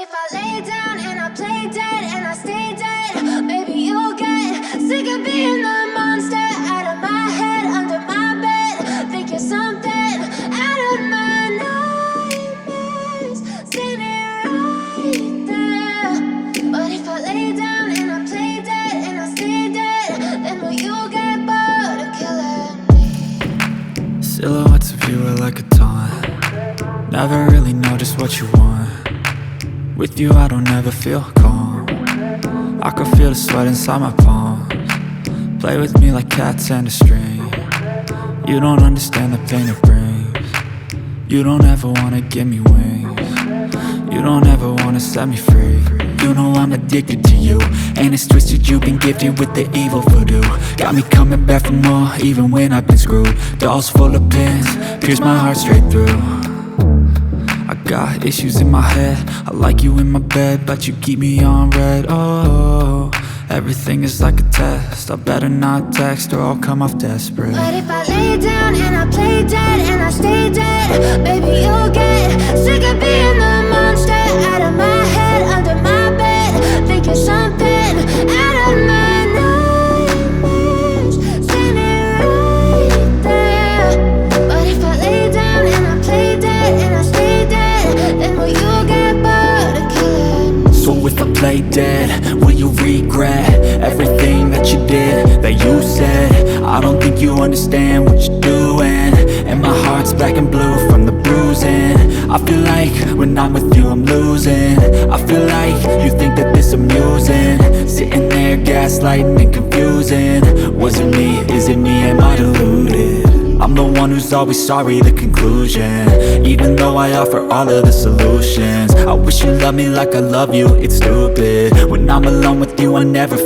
if I lay down and I play dead and I stay dead, maybe you'll get sick of being the monster out of my head, under my bed. Think you're something out of my nightmares, standing right there. But if I lay down and I play dead and I stay dead, then will you get bored of killing me? Silhouettes of you are like a taunt. Never really know just what you want. With you I don't ever feel calm. I can feel the sweat inside my palms. Play with me like cats and a string. You don't understand the pain it brings. You don't ever wanna give me wings. You don't ever wanna set me free. You know I'm addicted to you, and it's twisted, you've been gifted with the evil voodoo. Got me coming back for more, even when I've been screwed. Dolls full of pins, pierce my heart straight through. I got issues in my head, I like you in my bed, but you keep me on red. Oh, everything is like a test, I better not text or I'll come off desperate. But if I lay down and I play dead and I stay dead, baby you'll get sick of being the monster out of my head, under my bed. Think you're something out of my nightmares, standing right there. But if I lay down and I play dead and I stay dead, then will you get bored of killing me? So if I play dead, will you regret everything that you did, that you said? I don't think you understand what you're doing, and my heart's black and blue from the bruising. I feel like when I'm with you I'm losing. I feel like you think that this amusing, sitting there gaslighting and confusing. Was it me? Is it me? Am I deluded? I'm the one who's always sorry, the conclusion. Even though I offer all of the solutions, I wish you loved me like I love you, it's stupid. When I'm alone with you I never